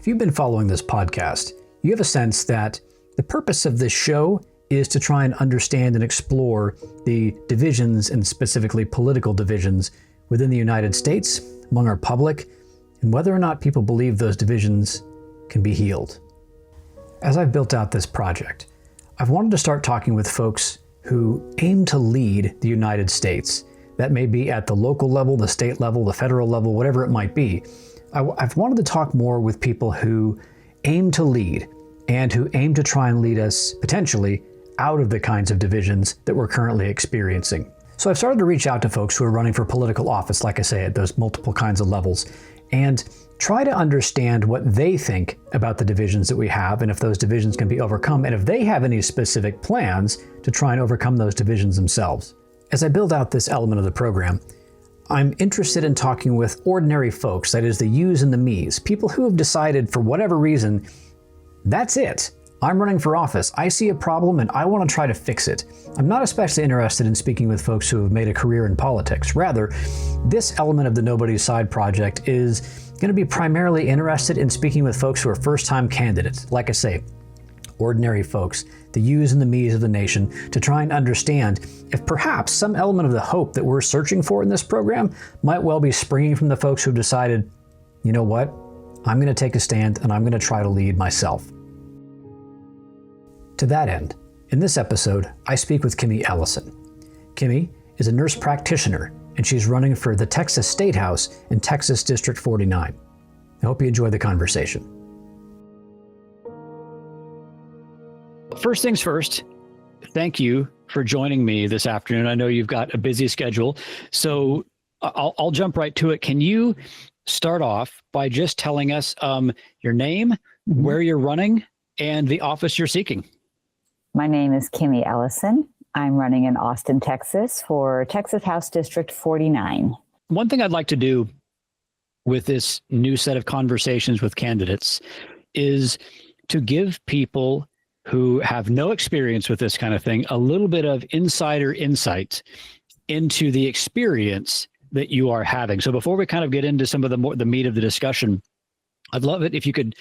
If you've been following this podcast, you have a sense that the purpose of this show is to try and understand and explore the divisions, and specifically political divisions, within the United States, among our public, and whether or not people believe those divisions can be healed. As I've built out this project, I've wanted to start talking with folks who aim to lead the United States. That may be at the local level, the state level, the federal level, whatever it might be. I've wanted to talk more with people who aim to lead and who aim to try and lead us potentially out of the kinds of divisions that we're currently experiencing. So I've started to reach out to folks who are running for political office, like I say, at those multiple kinds of levels, and try to understand what they think about the divisions that we have, and if those divisions can be overcome, and if they have any specific plans to try and overcome those divisions themselves. As I build out this element of the program, I'm interested in talking with ordinary folks, that is the yous and the me's, people who have decided for whatever reason, that's it. I'm running for office. I see a problem and I want to try to fix it. I'm not especially interested in speaking with folks who have made a career in politics. Rather, this element of the Nobody's Side project is going to be primarily interested in speaking with folks who are first-time candidates. Like I say, ordinary folks, the yous and the me's of the nation, to try and understand if perhaps some element of the hope that we're searching for in this program might well be springing from the folks who've decided, you know what, I'm going to take a stand and I'm going to try to lead myself. To that end, in this episode, I speak with Kimmie Ellison. Kimmie is a nurse practitioner, and she's running for the Texas State House in Texas District 49. I hope you enjoy the conversation. First things first, thank you for joining me this afternoon. I know you've got a busy schedule, so I'll jump right to it. Can you start off by just telling us your name, where you're running, and the office you're seeking? My name is Kimmie Ellison. I'm running in Austin, Texas for Texas House District 49. One thing I'd like to do with this new set of conversations with candidates is to give people who have no experience with this kind of thing a little bit of insider insight into the experience that you are having. So before we kind of get into some of the meat of the discussion, I'd love it if you could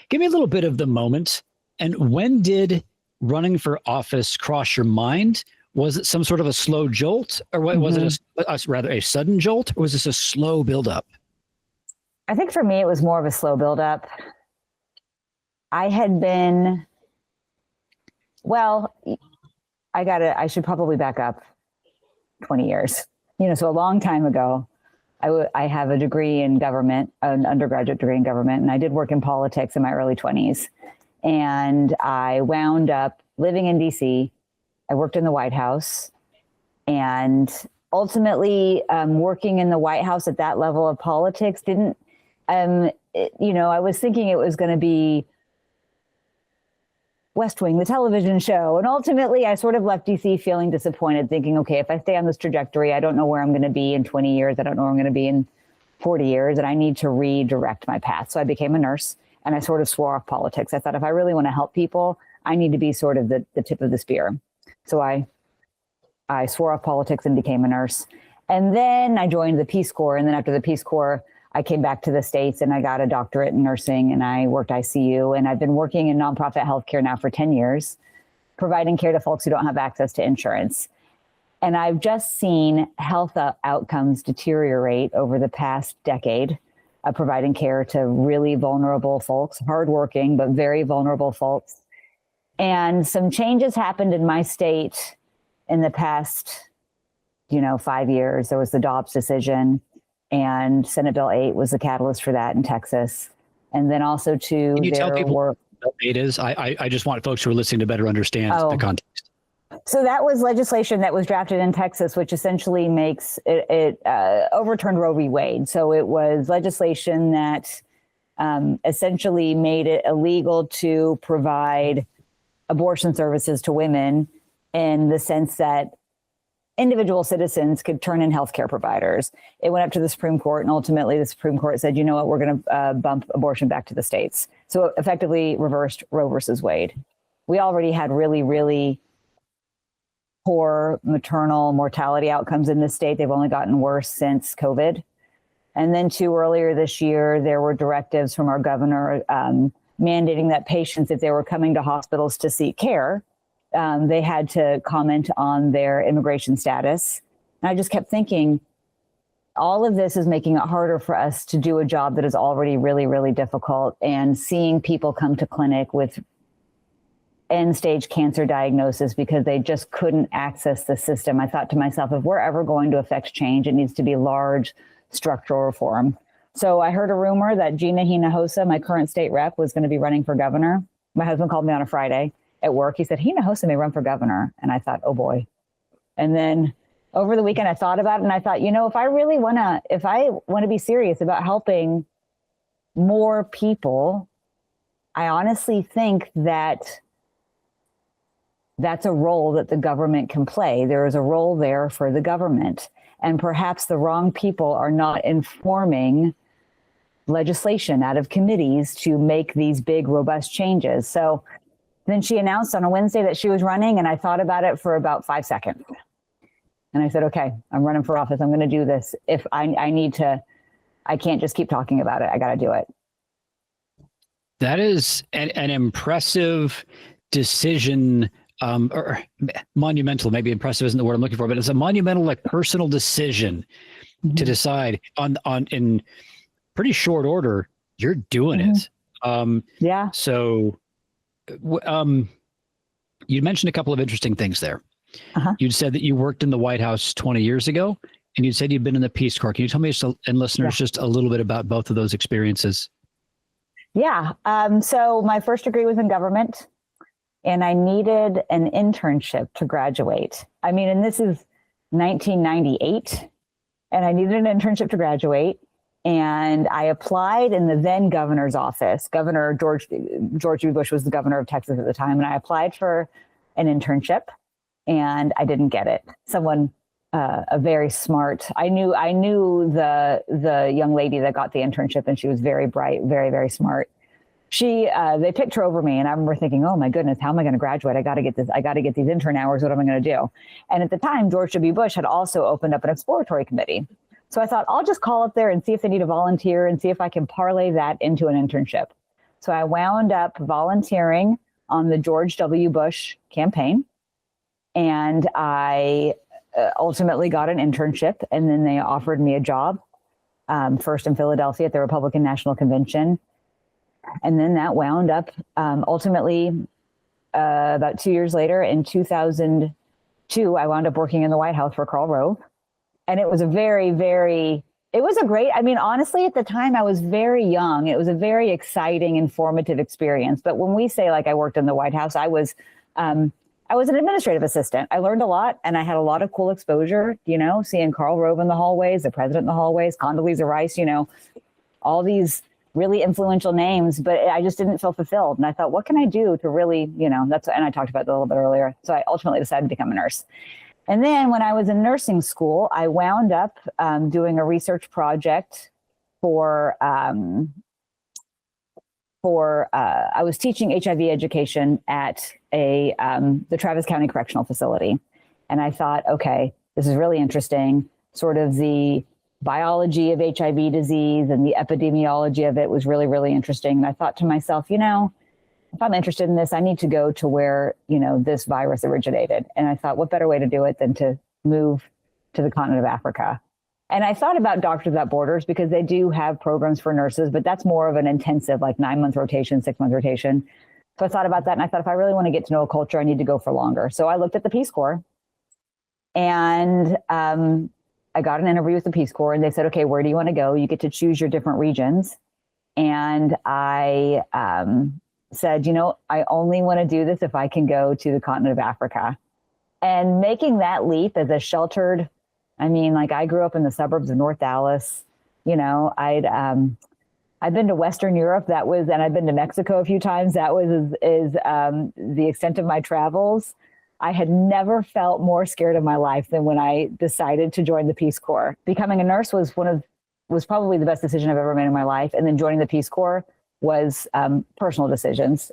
give me a little bit of the moment. And when did running for office cross your mind? Was it some sort of a slow jolt, or was it rather a sudden jolt, or was this a slow buildup? I think for me, it was more of a slow buildup. I had been, I should probably back up 20 years. So a long time ago, I have a degree in government, an undergraduate degree in government, and I did work in politics in my early 20s. And I wound up living in DC. I worked in the White House, and ultimately working in the White House at that level of politics didn't, I was thinking it was going to be West Wing, the television show. And ultimately I sort of left DC feeling disappointed, thinking, okay, if I stay on this trajectory, I don't know where I'm going to be in 20 years. I don't know where I'm going to be in 40 years, and I need to redirect my path. So I became a nurse. And I sort of swore off politics. I thought, if I really want to help people, I need to be sort of the tip of the spear. So I swore off politics and became a nurse. And then I joined the Peace Corps. And then after the Peace Corps, I came back to the States and I got a doctorate in nursing, and I worked ICU. And I've been working in nonprofit healthcare now for 10 years, providing care to folks who don't have access to insurance. And I've just seen health outcomes deteriorate over the past decade. Providing care to really vulnerable folks, hardworking, but very vulnerable folks. And some changes happened in my state in the past, 5 years. There was the Dobbs decision, and Senate Bill 8 was the catalyst for that in Texas. And then also Can you tell people what Bill 8 is? I just want folks who are listening to better understand the context. So that was legislation that was drafted in Texas, which essentially makes it overturned Roe v. Wade. So it was legislation that essentially made it illegal to provide abortion services to women, in the sense that individual citizens could turn in healthcare providers. It went up to the Supreme Court, and ultimately the Supreme Court said, you know what, we're going to bump abortion back to the states. So it effectively reversed Roe versus Wade. We already had really, really poor maternal mortality outcomes in this state. They've only gotten worse since COVID. And then too, earlier this year, there were directives from our governor mandating that patients, if they were coming to hospitals to seek care, they had to comment on their immigration status. And I just kept thinking, all of this is making it harder for us to do a job that is already really, really difficult. And seeing people come to clinic with end-stage cancer diagnosis because they just couldn't access the system. I thought to myself, if we're ever going to affect change, it needs to be large structural reform. So I heard a rumor that Gina Hinojosa, my current state rep, was going to be running for governor. My husband called me on a Friday at work. He said, Hinojosa may run for governor. And I thought, oh boy. And then over the weekend, I thought about it and I thought, if I want to be serious about helping more people, I honestly think that that's a role that the government can play. There is a role there for the government. And perhaps the wrong people are not informing legislation out of committees to make these big, robust changes. So then she announced on a Wednesday that she was running, and I thought about it for about 5 seconds. And I said, okay, I'm running for office. I'm going to do this. If I need to, I can't just keep talking about it. I got to do it. That is an impressive decision, or monumental. Maybe impressive isn't the word I'm looking for, but it's a monumental, like, personal decision to decide on in pretty short order. You're doing it. Yeah. So, you mentioned a couple of interesting things there. You'd said that you worked in the White House 20 years ago, and you said you'd been in the Peace Corps. Can you tell me and listeners just a little bit about both of those experiences? Yeah. So my first degree was in government, and I needed an internship to graduate. I mean, and this is 1998, and I needed an internship to graduate. And I applied in the then governor's office. Governor George W. Bush was the governor of Texas at the time. And I applied for an internship, and I didn't get it. Someone, a very smart, I knew the young lady that got the internship, and she was very bright, very, very smart. They picked her over me, and I remember thinking, oh my goodness, how am I going to graduate? I got to get these intern hours. What am I going to do? And at the time, George W. Bush had also opened up an exploratory committee. So I thought, I'll just call up there and see if they need a volunteer and see if I can parlay that into an internship. So I wound up volunteering on the George W. Bush campaign. And I ultimately got an internship. And then they offered me a job, first in Philadelphia at the Republican National Convention. And then that wound up ultimately about 2 years later, in 2002, I wound up working in the White House for Karl Rove. And it was I mean, honestly, at the time I was very young. It was a very exciting, informative experience. But when we say, like, I worked in the White House, I was an administrative assistant. I learned a lot, and I had a lot of cool exposure, seeing Karl Rove in the hallways, the president in the hallways, Condoleezza Rice, all these really influential names, but I just didn't feel fulfilled. And I thought, what can I do to really, and I talked about that a little bit earlier. So I ultimately decided to become a nurse. And then when I was in nursing school, I wound up doing a research project I was teaching HIV education at the Travis County Correctional Facility. And I thought, okay, this is really interesting. Sort of the biology of HIV disease and the epidemiology of it was really, really interesting. And I thought to myself, if I'm interested in this, I need to go to where, this virus originated. And I thought, what better way to do it than to move to the continent of Africa? And I thought about Doctors Without Borders, because they do have programs for nurses, but that's more of an intensive, like 9-month rotation, 6-month rotation. So I thought about that. And I thought, if I really want to get to know a culture, I need to go for longer. So I looked at the Peace Corps, and I got an interview with the Peace Corps, and they said, okay, where do you want to go? You get to choose your different regions. And I said, I only want to do this if I can go to the continent of Africa. And making that leap as a sheltered, I grew up in the suburbs of North Dallas. I'd been to Western Europe. And I've been to Mexico a few times. That was the extent of my travels. I had never felt more scared of my life than when I decided to join the Peace Corps. Becoming a nurse was probably the best decision I've ever made in my life. And then joining the Peace Corps was personal decisions.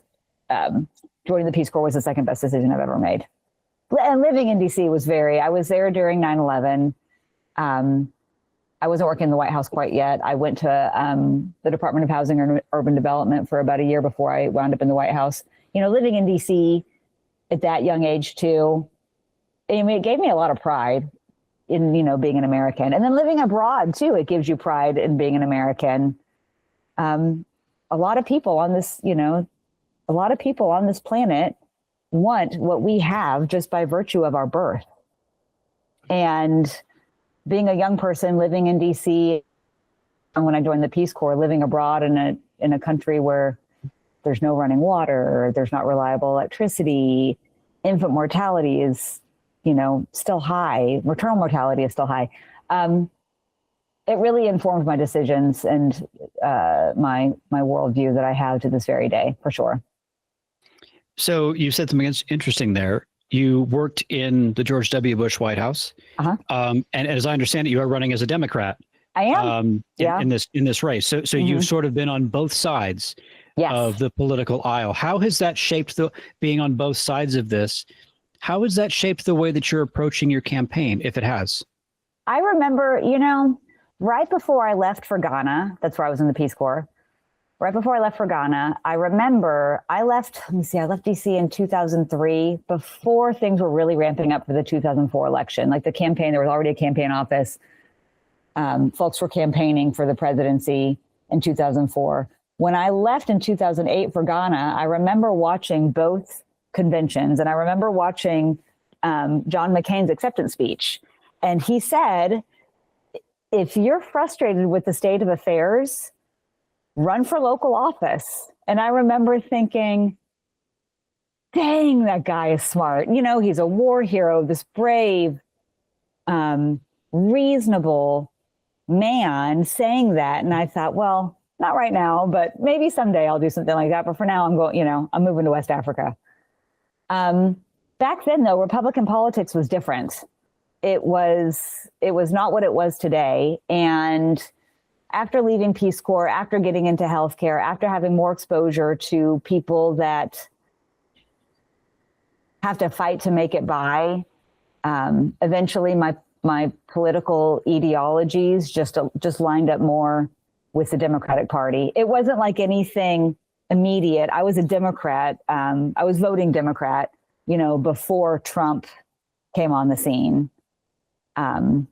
Joining the Peace Corps was the second best decision I've ever made. And living in DC was I was there during 9/11. I wasn't working in the White House quite yet. I went to the Department of Housing and Urban Development for about a year before I wound up in the White House. You know, living in DC at that young age too, I mean, it gave me a lot of pride in, you know, being an American. And then living abroad too, it gives you pride in being an American. A lot of people on this, you know, a lot of people on this planet want what we have just by virtue of our birth. And being a young person living in DC, and when I joined the Peace Corps, living abroad in a country where there's no running water, there's not reliable electricity, infant mortality is, you know, still high, maternal mortality is still high. It really informed my decisions and my worldview that I have to this very day, for sure. So you said something interesting there. You worked in the George W. Bush White House, and as I understand it, you are running as a Democrat. I am. In this race. So you've sort of been on both sides of the political aisle. How has that shaped being on both sides of this? How has that shaped the way that you're approaching your campaign, if it has? I remember, you know, right before I left for Ghana, that's where I was in the Peace Corps. Right before I left for Ghana, I remember I left DC in 2003 before things were really ramping up for the 2004 election. Like the campaign, there was already a campaign office. Folks were campaigning for the presidency in 2004. When I left in 2008 for Ghana, I remember watching both conventions, and I remember watching John McCain's acceptance speech. And he said, if you're frustrated with the state of affairs, run for local office. And I remember thinking, dang, that guy is smart. You know, he's a war hero, this brave, reasonable man saying that. And I thought, well, not right now, but maybe someday I'll do something like that. But for now, I'm going, you know, I'm moving to West Africa. Back then, though, Republican politics was different. It was not what it was today. And after leaving Peace Corps, after getting into healthcare, after having more exposure to people that have to fight to make it by, eventually my political ideologies just lined up more with the Democratic Party. It wasn't like anything immediate. I was a Democrat. I was voting Democrat, you know, before Trump came on the scene. But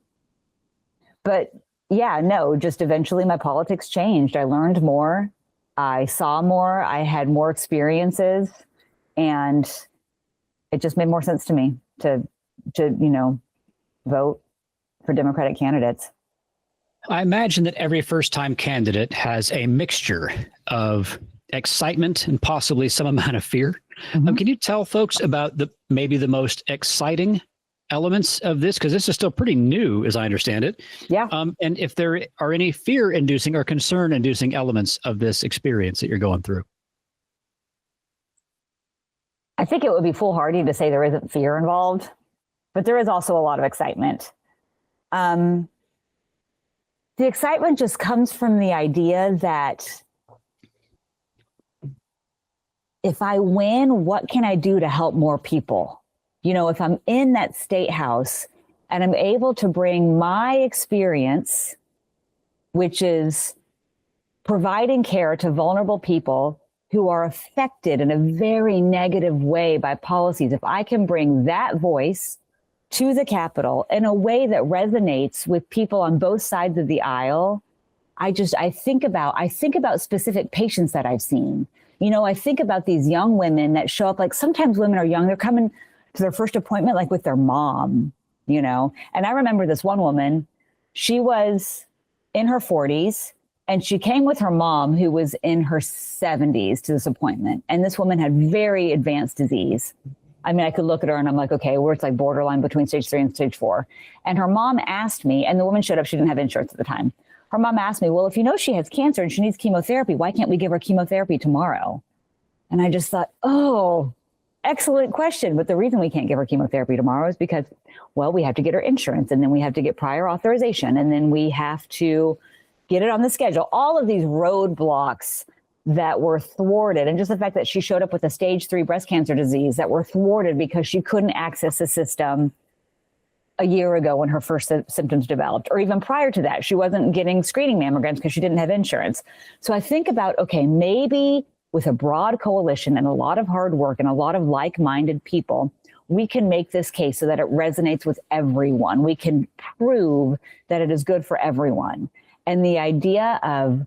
yeah, no, just eventually my politics changed. I learned more. I saw more. I had more experiences, and it just made more sense to me to you know, vote for Democratic candidates. I imagine that every first-time candidate has a mixture of excitement and possibly some amount of fear. Can you tell folks about maybe the most exciting elements of this? Because this is still pretty new, as I understand it. Yeah. And if there are any fear-inducing or concern-inducing elements of this experience that you're going through. I think it would be foolhardy to say there isn't fear involved, but there is also a lot of excitement. The excitement just comes from the idea that if I win, what can I do to help more people? You know, if I'm in that state house and I'm able to bring my experience, which is providing care to vulnerable people who are affected in a very negative way by policies, if I can bring that voice to the Capitol in a way that resonates with people on both sides of the aisle, I think about specific patients that I've seen. You know, I think about these young women that show up, like sometimes women are young, they're coming to their first appointment, like with their mom, you know? And I remember this one woman, she was in her 40s and she came with her mom who was in her 70s to this appointment. And this woman had very advanced disease. I mean, I could look at her and I'm like, okay, it's like borderline between stage 3 and stage 4. And her mom asked me, and the woman showed up, she didn't have insurance at the time. Her mom asked me, well, if you know she has cancer and she needs chemotherapy, why can't we give her chemotherapy tomorrow? And I just thought, oh, excellent question. But the reason we can't give her chemotherapy tomorrow is because, well, we have to get her insurance, and then we have to get prior authorization, and then we have to get it on the schedule. All of these roadblocks that were thwarted, and just the fact that she showed up with a stage 3 breast cancer disease that were thwarted because she couldn't access the system a year ago when her first symptoms developed, or even prior to that. She wasn't getting screening mammograms because she didn't have insurance. So I think about, okay, maybe with a broad coalition and a lot of hard work and a lot of like-minded people, we can make this case so that it resonates with everyone. We can prove that it is good for everyone. And the idea of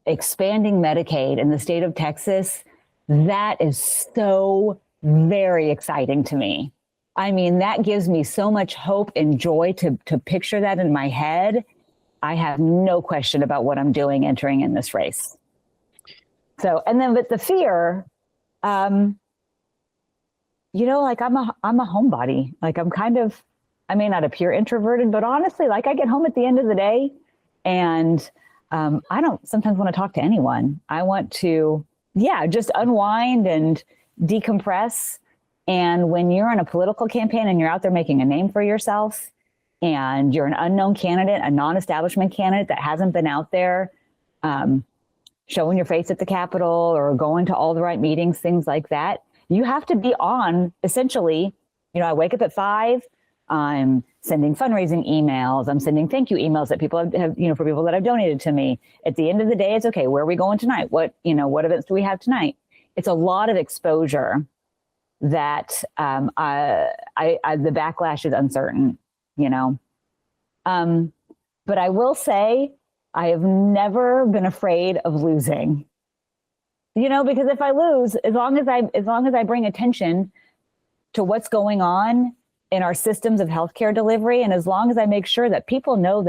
expanding Medicaid in the state of Texas, that is so very exciting to me. I mean, that gives me so much hope and joy to picture that in my head. I have no question about what I'm doing entering in this race. So, and then with the fear, you know, like I'm a homebody. Like I'm kind of, I may not appear introverted, but honestly, like I get home at the end of the day and I don't sometimes want to talk to anyone. I want to, just unwind and decompress. And when you're on a political campaign and you're out there making a name for yourself and you're an unknown candidate, a non-establishment candidate that hasn't been out there showing your face at the Capitol or going to all the right meetings, things like that, you have to be on essentially, you know, I wake up at 5, I'm sending fundraising emails, I'm sending thank you emails that people have, you know, for people that have donated to me. At the end of the day, it's okay, where are we going tonight? What events do we have tonight? It's a lot of exposure that the backlash is uncertain, you know. But I will say I have never been afraid of losing. You know, because if I lose, as long as I bring attention to what's going on in our systems of healthcare delivery, and as long as I make sure that people know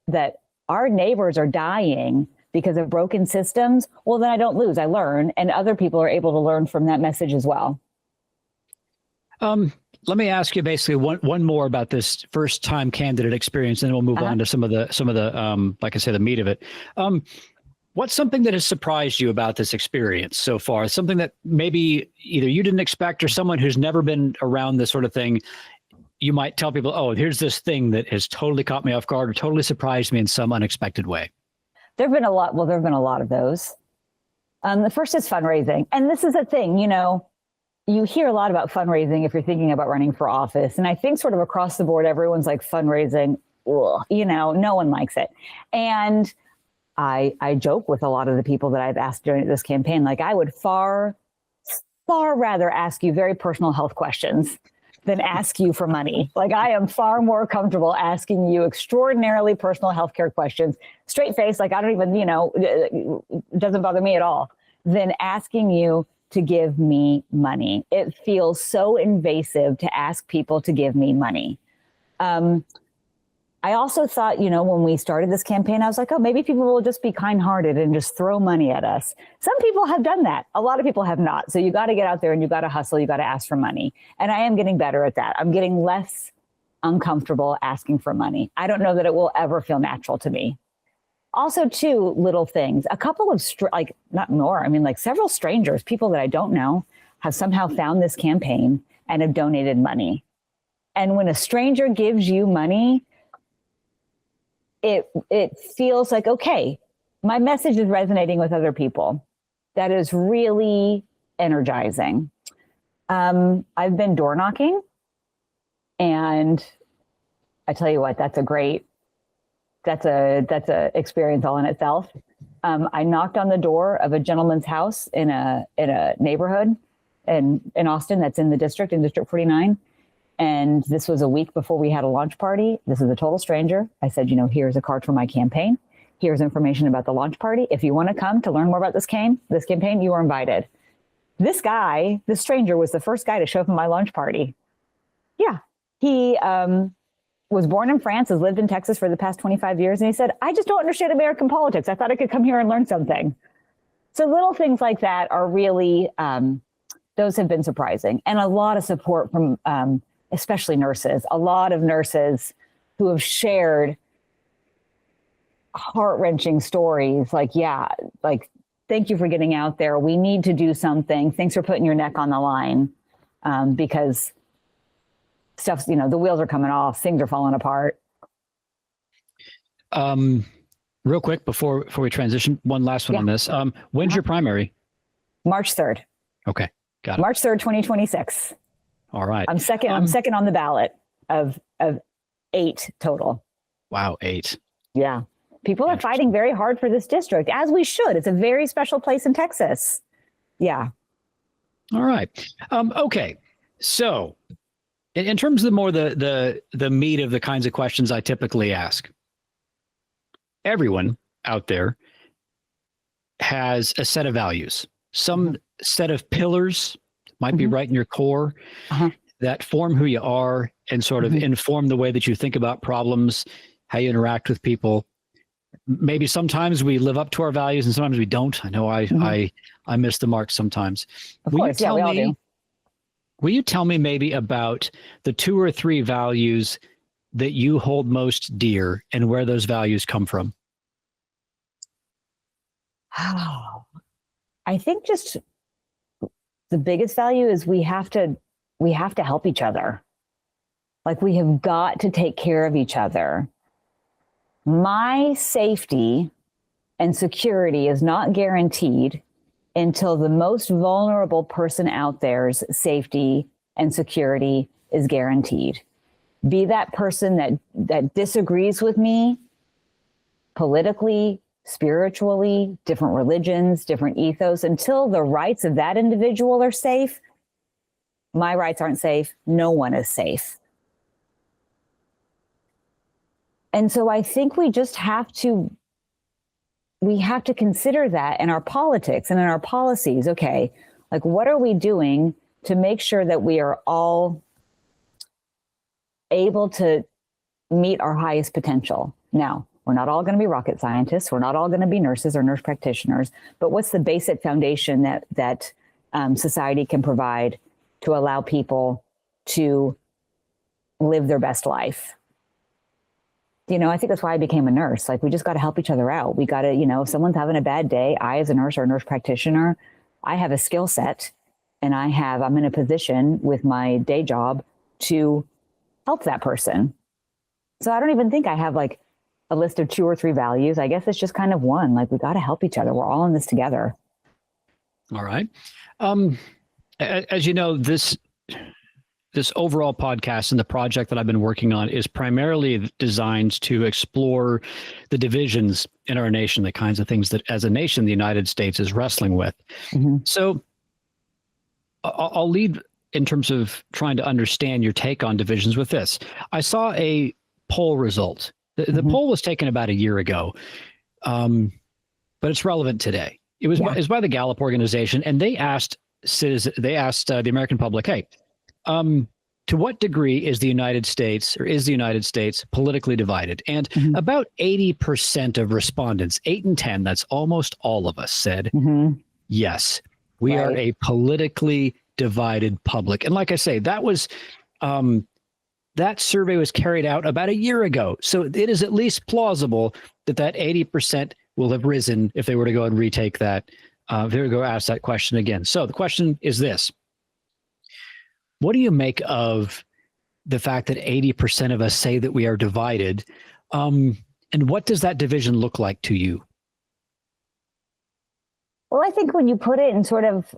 that our neighbors are dying because of broken systems, well, then I don't lose. I learn, and other people are able to learn from that message as well. Let me ask you basically one more about this first time candidate experience, and then we'll move on to some of the like I say, the meat of it. What's something that has surprised you about this experience so far? Something that maybe either you didn't expect or someone who's never been around this sort of thing, you might tell people, oh, here's this thing that has totally caught me off guard or totally surprised me in some unexpected way. There have been a lot of those. The first is fundraising. And this is a thing, you know, you hear a lot about fundraising if you're thinking about running for office. And I think sort of across the board, everyone's like fundraising, ugh, you know, no one likes it. And I joke with a lot of the people that I've asked during this campaign, like I would far rather ask you very personal health questions than ask you for money. Like I am far more comfortable asking you extraordinarily personal healthcare questions, straight face, like I don't even, you know, it doesn't bother me at all, than asking you to give me money. It feels so invasive to ask people to give me money. I also thought, you know, when we started this campaign, I was like, oh, maybe people will just be kind-hearted and just throw money at us. Some people have done that. A lot of people have not. So you got to get out there and you got to hustle. You got to ask for money. And I am getting better at that. I'm getting less uncomfortable asking for money. I don't know that it will ever feel natural to me. Also, two little things, a couple of several strangers, people that I don't know, have somehow found this campaign and have donated money. And when a stranger gives you money, it feels like, okay, my message is resonating with other people. That is really energizing. I've been door knocking, and I tell you what, that's a experience all in itself. I knocked on the door of a gentleman's house in a neighborhood in Austin that's in District 49. And this was a week before we had a launch party. This is a total stranger. I said, you know, here's a card for my campaign. Here's information about the launch party. If you want to come to learn more about this campaign, you are invited. This stranger was the first guy to show up at my launch party. Yeah. He was born in France, has lived in Texas for the past 25 years. And he said, I just don't understand American politics. I thought I could come here and learn something. So little things like that are really, those have been surprising. And a lot of support from, especially nurses, a lot of nurses who have shared heart-wrenching stories like, thank you for getting out there. We need to do something. Thanks for putting your neck on the line, because stuff's, you know, the wheels are coming off, things are falling apart. Real quick before we transition, one last one on this. When's your primary? March 3rd. Okay, got it. March 3rd, 2026. All right. I'm second on the ballot. of 8 total. Wow, 8. Yeah. People are fighting very hard for this district, as we should. It's a very special place in Texas. Yeah. All right. Okay. So in terms of the meat of the kinds of questions I typically ask, everyone out there has a set of values, some set of pillars, might be right in your core, that form who you are and sort of inform the way that you think about problems, how you interact with people. Maybe sometimes we live up to our values and sometimes we don't. I know I miss the mark sometimes. Of course, we all do. Will you tell me maybe about the 2 or 3 values that you hold most dear and where those values come from? I think just the biggest value is we have to help each other. Like, we have got to take care of each other. My safety and security is not guaranteed until the most vulnerable person out there's safety and security is guaranteed. Be that person that disagrees with me politically, spiritually, different religions, different ethos, until the rights of that individual are safe. My rights aren't safe. No one is safe. And so I think we just have to consider that in our politics and in our policies. Okay, like, what are we doing to make sure that we are all able to meet our highest potential? Now, we're not all going to be rocket scientists. We're not all going to be nurses or nurse practitioners. But what's the basic foundation that society can provide to allow people to live their best life? I think that's why I became a nurse. Like, we just got to help each other out. We got to, if someone's having a bad day, I, as a nurse or a nurse practitioner, I have a skill set and I'm in a position with my day job to help that person. So I don't even think I have like a list of 2 or 3 values. I guess it's just kind of one. Like, we got to help each other. We're all in this together. All right. As you know, this overall podcast and the project that I've been working on is primarily designed to explore the divisions in our nation, the kinds of things that as a nation, the United States is wrestling with. So I'll lead in terms of trying to understand your take on divisions with this. I saw a poll result. The poll was taken about a year ago, but it's relevant today. It was by the Gallup organization, and they asked the American public, hey, to what degree is the United States politically divided? And about 80% of respondents, 8 in 10, that's almost all of us, said, yes, we are a politically divided public. And like I say, that was that survey was carried out about a year ago. So it is at least plausible that 80% will have risen if they were to go and retake that, if they were to go ask that question again. So the question is this. What do you make of the fact that 80% of us say that we are divided? And what does that division look like to you? Well, I think when you put it in sort of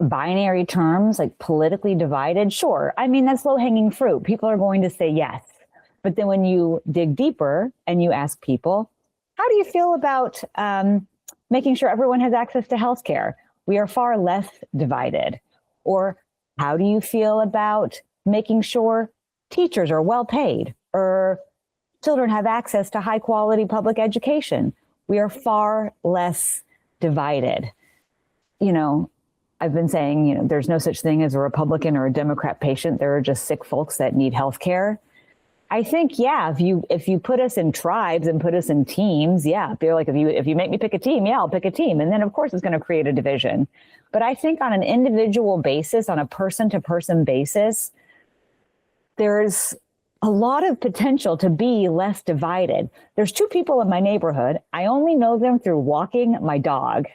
binary terms, like politically divided, sure. I mean, that's low-hanging fruit. People are going to say yes. But then when you dig deeper and you ask people, how do you feel about making sure everyone has access to healthcare? We are far less divided. Or how do you feel about making sure teachers are well paid or children have access to high quality public education? We are far less divided. I've been saying, there's no such thing as a Republican or a Democrat patient. There are just sick folks that need health care. I think, if you put us in tribes and put us in teams, they're like, if you make me pick a team, I'll pick a team. And then of course it's going to create a division. But I think on an individual basis, on a person to person basis, there's a lot of potential to be less divided. There's 2 people in my neighborhood. I only know them through walking my dog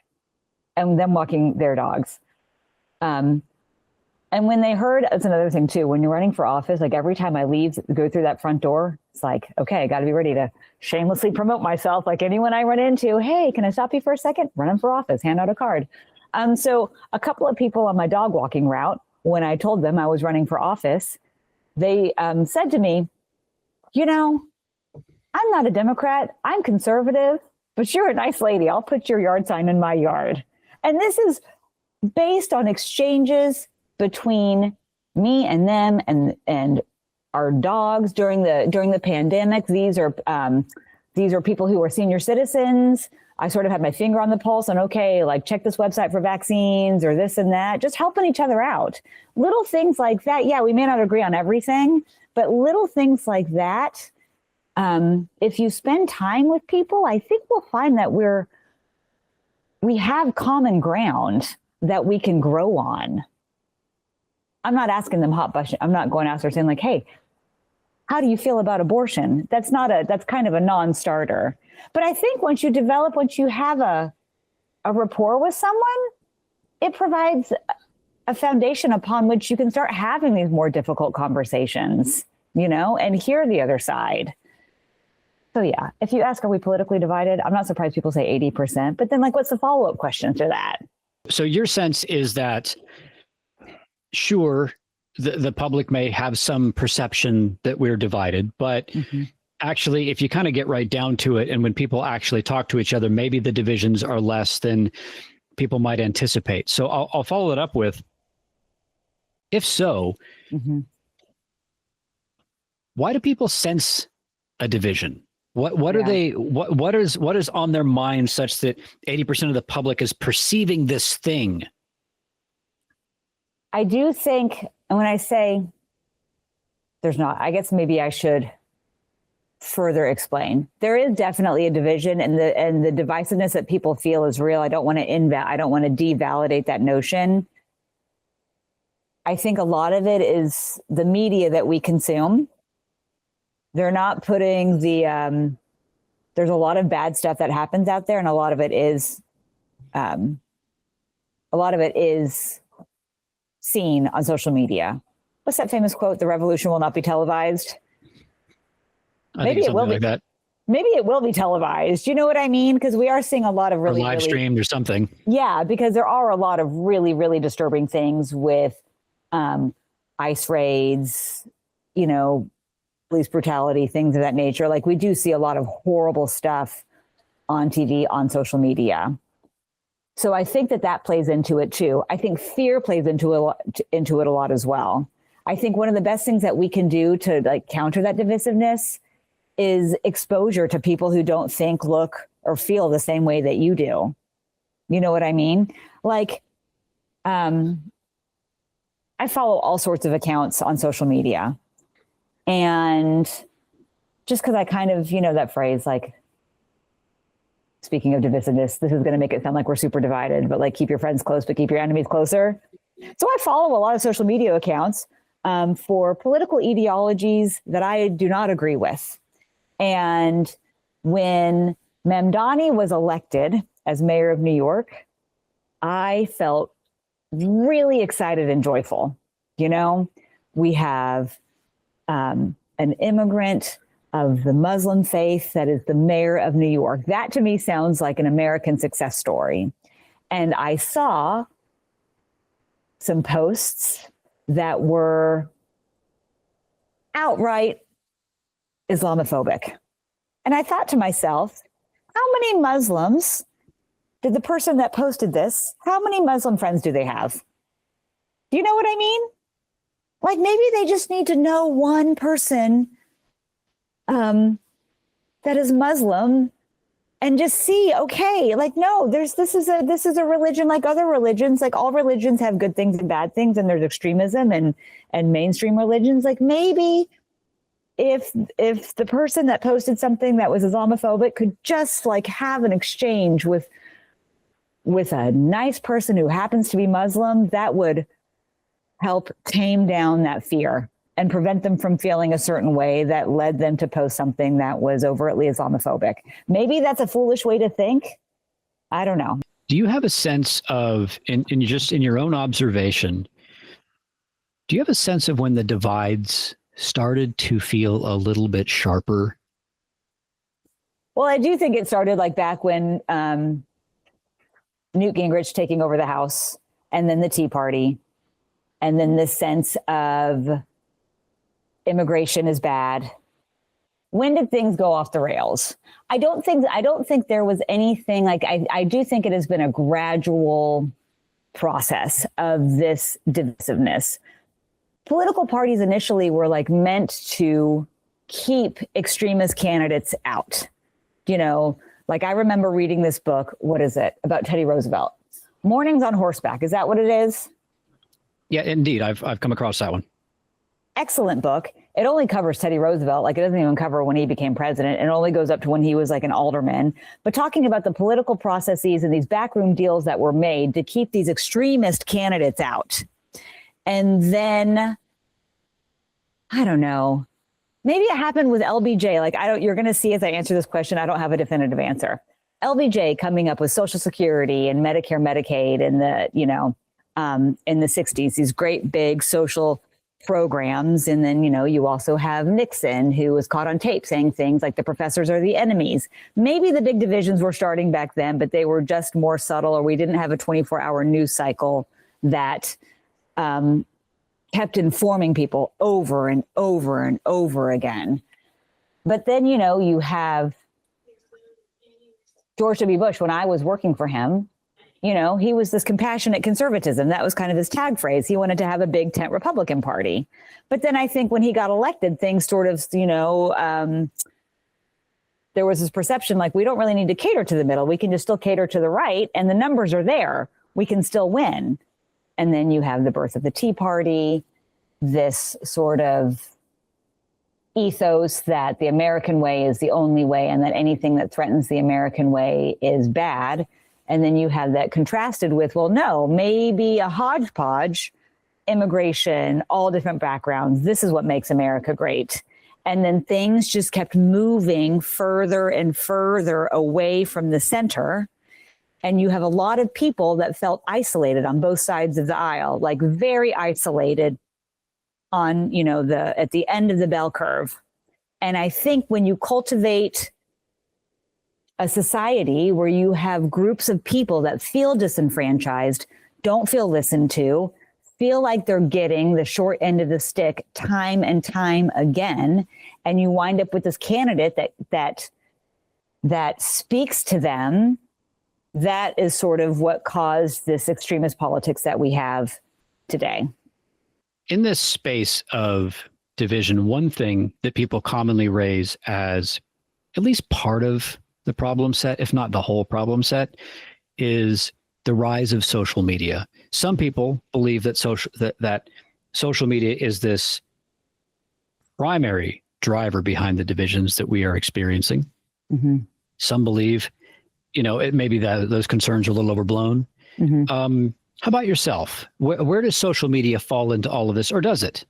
and them walking their dogs. And when they heard, it's another thing too, when you're running for office, like every time I go through that front door, it's like, okay, I got to be ready to shamelessly promote myself. Like anyone I run into, hey, can I stop you for a second? Running for office, hand out a card. So a couple of people on my dog walking route, when I told them I was running for office, they said to me, you know, I'm not a Democrat, I'm conservative, but you're a nice lady. I'll put your yard sign in my yard. And this is based on exchanges between me and them and our dogs during the pandemic. These are people who are senior citizens. I sort of had my finger on the pulse on, okay, like check this website for vaccines or this and that, just helping each other out. Little things like that. Yeah, we may not agree on everything, but little things like that. If you spend time with people, I think we'll find that we have common ground that we can grow on. I'm not asking them hot button. I'm not going after saying like, hey, how do you feel about abortion? That's kind of a non-starter. But I think once you have a rapport with someone, it provides a foundation upon which you can start having these more difficult conversations, and hear the other side. So yeah, if you ask, are we politically divided? I'm not surprised people say 80%, but then what's the follow-up question to that? So your sense is that, sure, the public may have some perception that we're divided, but actually, if you kind of get right down to it, and when people actually talk to each other, maybe the divisions are less than people might anticipate. So I'll follow it up with, if so, why do people sense a division? What are they? What is on their mind such that 80% of the public is perceiving this thing? I do think, and when I say there's not, I guess maybe I should further explain. There is definitely a division, and the divisiveness that people feel is real. I don't want to devalidate that notion. I think a lot of it is the media that we consume. They're not putting there's a lot of bad stuff that happens out there, and a lot of it is seen on social media. What's that famous quote? The revolution will not be televised. Maybe it will be. Like maybe it will be televised. You know what I mean? Because we are seeing a lot of really live streamed or something. Yeah, because there are a lot of really, really disturbing things with ICE raids, police brutality, things of that nature. We do see a lot of horrible stuff on TV, on social media. So I think that plays into it too. I think fear plays into it a lot as well. I think one of the best things that we can do to counter that divisiveness is exposure to people who don't think, look, or feel the same way that you do. You know what I mean? I follow all sorts of accounts on social media. And just because I kind of, that phrase, speaking of divisiveness, this is going to make it sound like we're super divided, but keep your friends close, but keep your enemies closer. So I follow a lot of social media accounts for political ideologies that I do not agree with. And when Mamdani was elected as mayor of New York, I felt really excited and joyful. We have an immigrant of the Muslim faith that is the mayor of New York. That to me sounds like an American success story. And I saw some posts that were outright Islamophobic. And I thought to myself, how many Muslims did the person that posted this, how many Muslim friends do they have? Do you know what I mean? Maybe they just need to know one person that is Muslim and just see, okay, no, this is a religion like other religions. All religions have good things and bad things, and there's extremism and mainstream religions. Maybe if the person that posted something that was Islamophobic could just have an exchange with a nice person who happens to be Muslim, that would help tame down that fear and prevent them from feeling a certain way that led them to post something that was overtly Islamophobic. Maybe that's a foolish way to think. I don't know. Do you have a sense of, in your own observation, do you have a sense of when the divides started to feel a little bit sharper? Well, I do think it started back when Newt Gingrich taking over the House, and then the Tea Party, and then this sense of immigration is bad. When did things go off the rails? I don't think there was anything like, I do think it has been a gradual process of this divisiveness. Political parties initially were like meant to keep extremist candidates out. You know, like I remember reading this book, what is it, about Teddy Roosevelt? Mornings on Horseback. Is that what it is? Yeah, indeed. I've come across that one. Excellent book. It only covers Teddy Roosevelt. Like it doesn't even cover when he became president. It only goes up to when he was like an alderman. But talking about the political processes and these backroom deals that were made to keep these extremist candidates out. And then, I don't know, maybe it happened with LBJ. Like you're going to see as I answer this question, I don't have a definitive answer. LBJ coming up with Social Security and Medicare, Medicaid in the, in the 60s, these great big social programs. And then, you also have Nixon, who was caught on tape saying things like the professors are the enemies. Maybe the big divisions were starting back then, but they were just more subtle, or we didn't have a 24-hour news cycle that kept informing people over and over and over again. But then, you have George W. Bush. When I was working for him, he was this compassionate conservatism. That was kind of his tag phrase. He wanted to have a big tent Republican Party. But then I think when he got elected, things sort of, there was this perception like, we don't really need to cater to the middle. We can just still cater to the right. And the numbers are there. We can still win. And then you have the birth of the Tea Party, this sort of ethos that the American way is the only way and that anything that threatens the American way is bad. And then you have that contrasted with, well, no, maybe a hodgepodge, immigration, all different backgrounds. This is what makes America great. And then things just kept moving further and further away from the center. And you have a lot of people that felt isolated on both sides of the aisle, like very isolated on, at the end of the bell curve. And I think when you cultivate a society where you have groups of people that feel disenfranchised, don't feel listened to, feel like they're getting the short end of the stick time and time again, and you wind up with this candidate that speaks to them, that is sort of what caused this extremist politics that we have today. In this space of division, one thing that people commonly raise as at least part of the problem set, if not the whole problem set, is the rise of social media. Some people believe that social media is this primary driver behind the divisions that we are experiencing. Mm-hmm. Some believe, it may be that those concerns are a little overblown. Mm-hmm. How about yourself? Where does social media fall into all of this, or does it?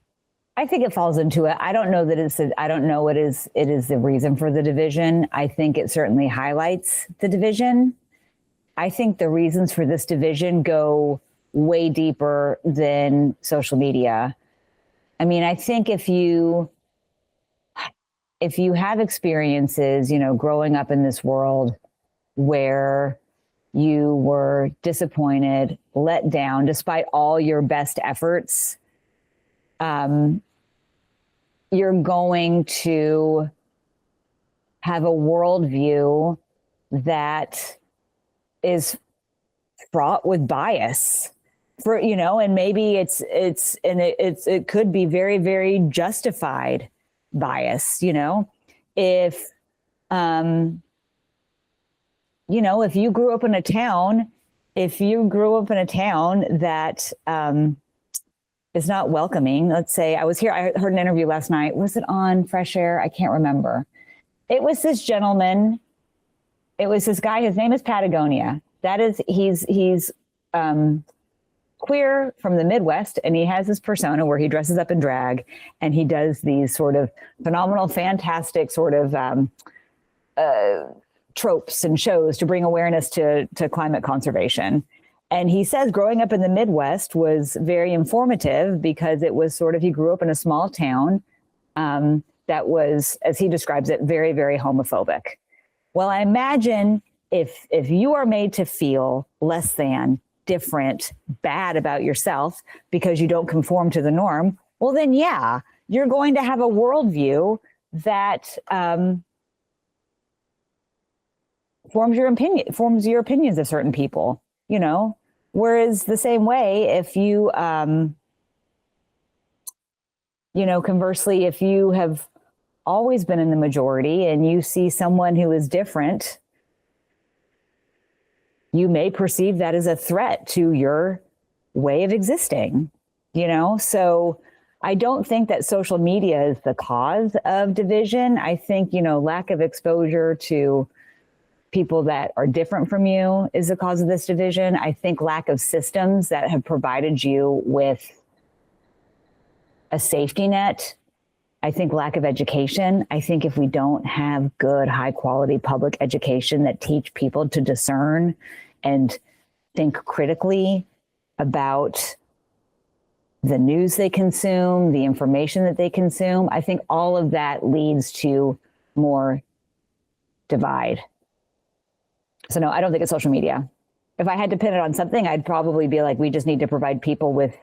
I think it falls into it. I don't know that I don't know it is the reason for the division. I think it certainly highlights the division. I think the reasons for this division go way deeper than social media. I mean, I think if you have experiences, growing up in this world where you were disappointed, let down, despite all your best efforts, you're going to have a worldview that is fraught with bias, and maybe it could be very, very justified bias. If if you grew up in a town, that is not welcoming. Let's say I heard an interview last night. Was it on Fresh Air? I can't remember. It was this gentleman. It was this guy. His name is Patagonia. That is, he's queer from the Midwest, and he has this persona where he dresses up in drag and he does these sort of phenomenal, fantastic sort of tropes and shows to bring awareness to climate conservation. And he says growing up in the Midwest was very informative because it was sort of, he grew up in a small town that was, as he describes it, very, very homophobic. Well, I imagine if you are made to feel less than, different, bad about yourself because you don't conform to the norm, well, then, yeah, you're going to have a worldview that forms your opinions of certain people, you know. Whereas the same way, if you, conversely, if you have always been in the majority and you see someone who is different, you may perceive that as a threat to your way of existing, you know? So I don't think that social media is the cause of division. I think, lack of exposure to people that are different from you is the cause of this division. I think lack of systems that have provided you with a safety net. I think lack of education. I think if we don't have good, high quality public education that teach people to discern and think critically about the news they consume, the information that they consume, I think all of that leads to more divide. So no, I don't think it's social media. If I had to pin it on something, I'd probably be like, we just need to provide people with,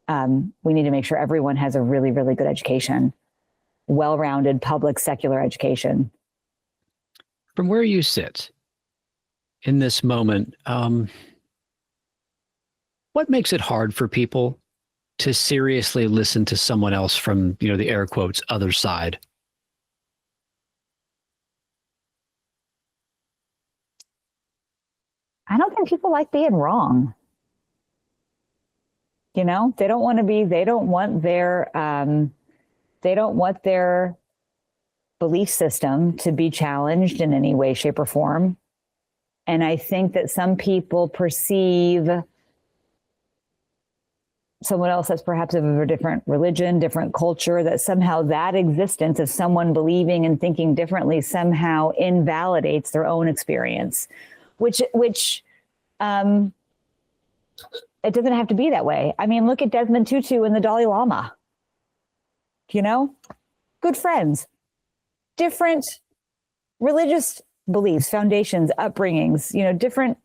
we need to make sure everyone has a really, really good education, well-rounded public secular education. From where you sit in this moment, what makes it hard for people to seriously listen to someone else from, the air quotes, other side? I don't think people like being wrong. They don't want their belief system to be challenged in any way, shape, or form. And I think that some people perceive someone else that's perhaps of a different religion, different culture, that somehow that existence of someone believing and thinking differently somehow invalidates their own experience, which it doesn't have to be that way. I mean, look at Desmond Tutu and the Dalai Lama. Good friends, different religious beliefs, foundations, upbringings, different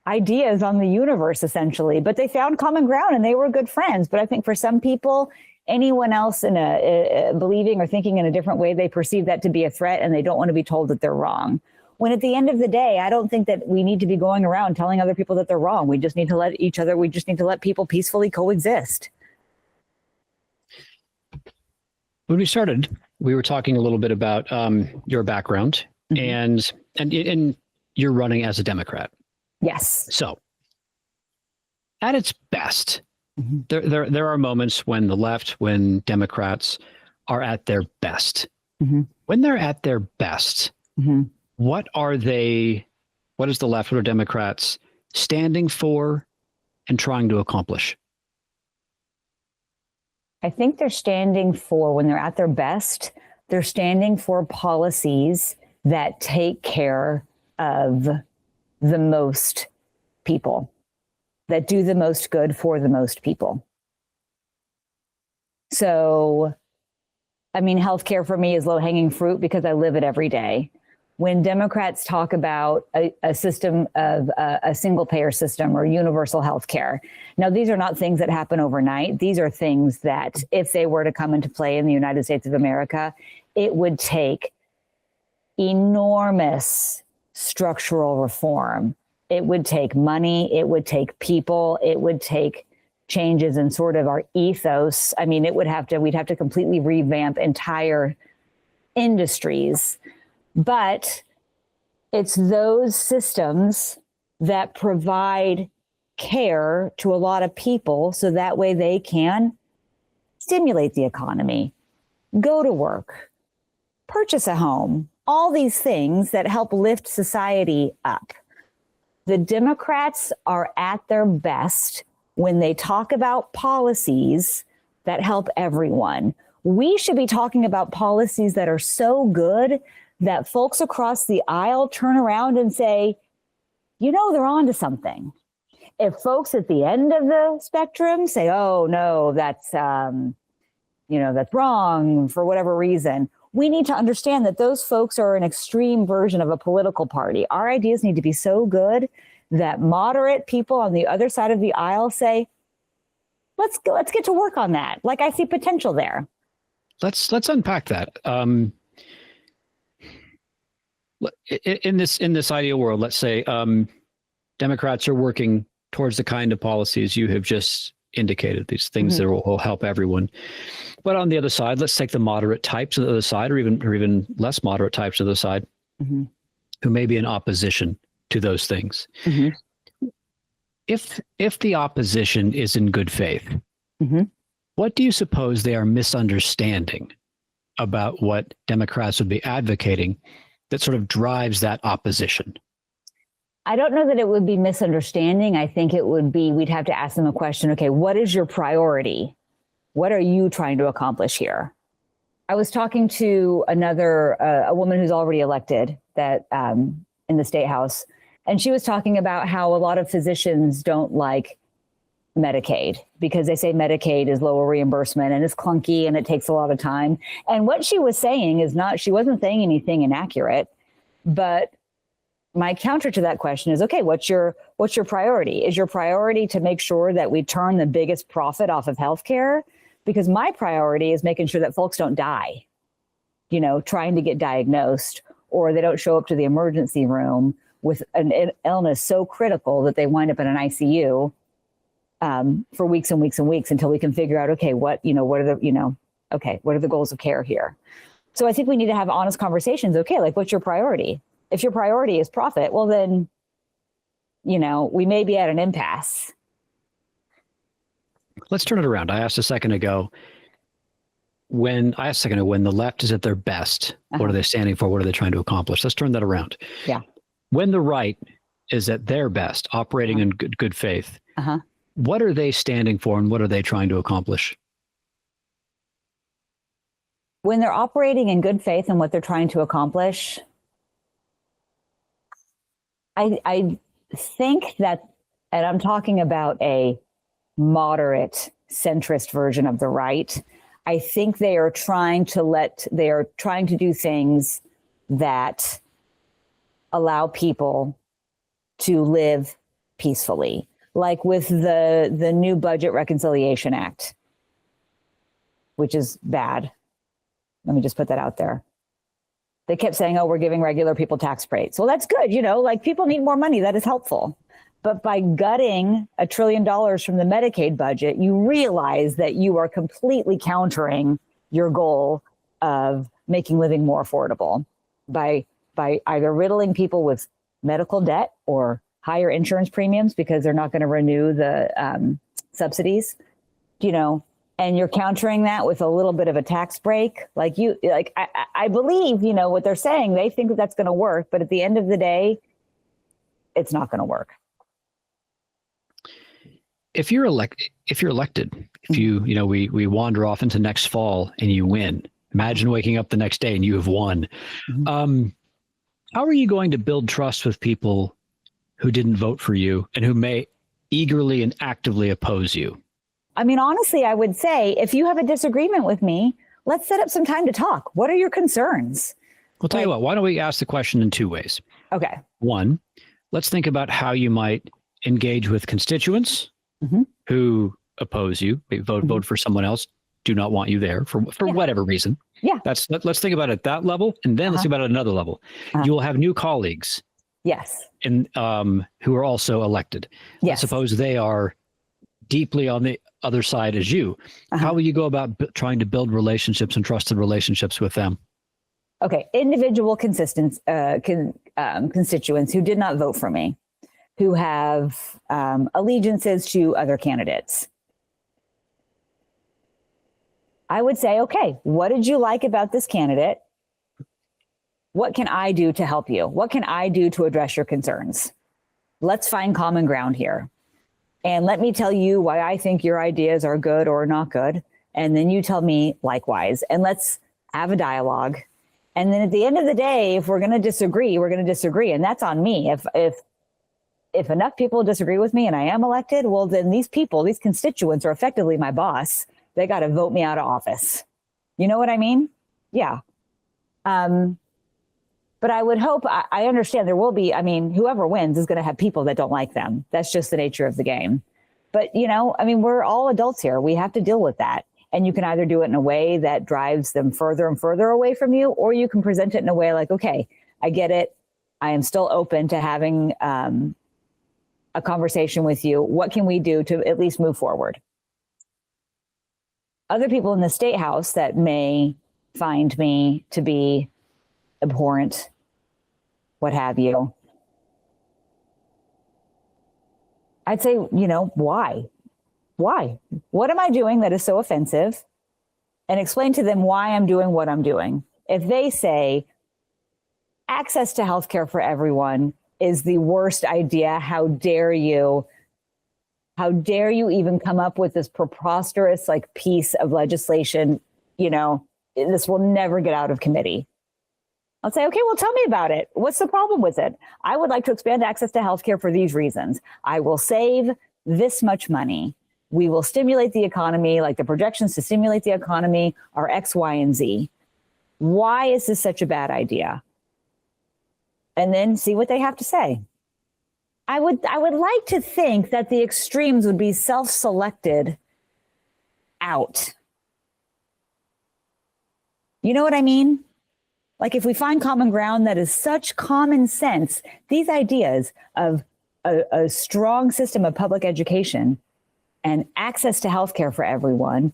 ideas on the universe, essentially, but they found common ground and they were good friends. But I think for some people, anyone else in a believing or thinking in a different way, they perceive that to be a threat and they don't want to be told that they're wrong. When at the end of the day, I don't think that we need to be going around telling other people that they're wrong. We just need to let people peacefully coexist. When we started, we were talking a little bit about your background, mm-hmm. and you're running as a Democrat. Yes. So, at its best, mm-hmm. there are moments when when Democrats are at their best. Mm-hmm. When they're at their best, mm-hmm. what is the left, what are Democrats standing for and trying to accomplish? I think they're standing for, when they're at their best, they're standing for policies that take care of the most people, that do the most good for the most people. So, I mean, healthcare for me is low-hanging fruit because I live it every day. When Democrats talk about a system of a single-payer system or universal health care, now these are not things that happen overnight. These are things that, if they were to come into play in the United States of America, it would take enormous structural reform. It would take money. It would take people. It would take changes in sort of our ethos. I mean, we'd have to completely revamp entire industries. But it's those systems that provide care to a lot of people so that way they can stimulate the economy, go to work, purchase a home, all these things that help lift society up. The Democrats are at their best when they talk about policies that help everyone. We should be talking about policies that are so good that folks across the aisle turn around and say, they're on to something. If folks at the end of the spectrum say, oh, no, that's wrong for whatever reason, we need to understand that those folks are an extreme version of a political party. Our ideas need to be so good that moderate people on the other side of the aisle say, let's get to work on that. Like, I see potential there. Let's unpack that. In this ideal world, let's say Democrats are working towards the kind of policies you have just indicated, these things that will help everyone. But on the other side, let's take the moderate types on the other side, or even less moderate types on the other side, who may be in opposition to those things. If the opposition is in good faith, what do you suppose they are misunderstanding about what Democrats would be advocating that sort of drives that opposition? I don't know that it would be misunderstanding. I think it would be, we'd have to ask them a question. Okay, what is your priority? What are you trying to accomplish here? I was talking to a woman who's already elected that in the state house, and she was talking about how a lot of physicians don't like Medicaid because they say Medicaid is lower reimbursement and it's clunky and it takes a lot of time. And what she was saying is she wasn't saying anything inaccurate, but my counter to that question is, okay, what's your priority? Is your priority to make sure that we turn the biggest profit off of healthcare? Because my priority is making sure that folks don't die, trying to get diagnosed, or they don't show up to the emergency room with an illness so critical that they wind up in an ICU for weeks and weeks and weeks until we can figure out, okay, what are the goals of care here? So I think we need to have honest conversations. Okay, like, what's your priority? If your priority is profit, well, then, we may be at an impasse. Let's turn it around. I asked a second ago, when the left is at their best, what are they standing for? What are they trying to accomplish? Let's turn that around. Yeah. When the right is at their best, operating in good faith, what are they standing for and what are they trying to accomplish? When they're operating in good faith and what they're trying to accomplish, I think that, and I'm talking about a moderate centrist version of the right, I think they are trying to do things that allow people to live peacefully, like with the new Budget Reconciliation Act, which is bad. Let me just put that out there. They kept saying, oh, we're giving regular people tax breaks. Well, that's good. Like, people need more money. That is helpful. But by gutting $1 trillion from the Medicaid budget, you realize that you are completely countering your goal of making living more affordable by either riddling people with medical debt or higher insurance premiums because they're not going to renew the subsidies, and you're countering that with a little bit of a tax break. I believe, what they're saying, they think that that's going to work, but at the end of the day, it's not going to work. If you're elected, we wander off into next fall and you win, imagine waking up the next day and you have won. How are you going to build trust with people who didn't vote for you and who may eagerly and actively oppose you? I mean, honestly, I would say if you have a disagreement with me, let's set up some time to talk. What are your concerns? Well, tell you what, why don't we ask the question in two ways? Okay. One, let's think about how you might engage with constituents who oppose you, vote for someone else, do not want you there for whatever reason. Yeah. Let's think about it at that level, and then let's think about it at another level. You will have new colleagues. Yes. And who are also elected. Yes. Suppose they are deeply on the other side as you. How will you go about trying to build relationships and trusted relationships with them? Okay. Individual constituents who did not vote for me, who have allegiances to other candidates. I would say, okay, what did you like about this candidate? What can I do to help you? What can I do to address your concerns? Let's find common ground here. And let me tell you why I think your ideas are good or not good. And then you tell me likewise. And let's have a dialogue. And then at the end of the day, if we're going to disagree, we're going to disagree. And that's on me. If enough people disagree with me and I am elected, well, then these constituents are effectively my boss. They got to vote me out of office. You know what I mean? Yeah. But I would hope, I understand there will be, whoever wins is going to have people that don't like them. That's just the nature of the game. But, I mean, we're all adults here. We have to deal with that. And you can either do it in a way that drives them further and further away from you, or you can present it in a way like, okay, I get it. I am still open to having a conversation with you. What can we do to at least move forward? Other people in the state house that may find me to be abhorrent, what have you, I'd say, why? Why? What am I doing that is so offensive? And explain to them why I'm doing what I'm doing. If they say access to healthcare for everyone is the worst idea, how dare you? How dare you even come up with this preposterous piece of legislation? This will never get out of committee. I'll say, okay, well, tell me about it. What's the problem with it? I would like to expand access to healthcare for these reasons. I will save this much money. We will stimulate the economy, the projections to stimulate the economy are X, Y, and Z. Why is this such a bad idea? And then see what they have to say. I would like to think that the extremes would be self-selected out. You know what I mean? If we find common ground that is such common sense, these ideas of a strong system of public education and access to healthcare for everyone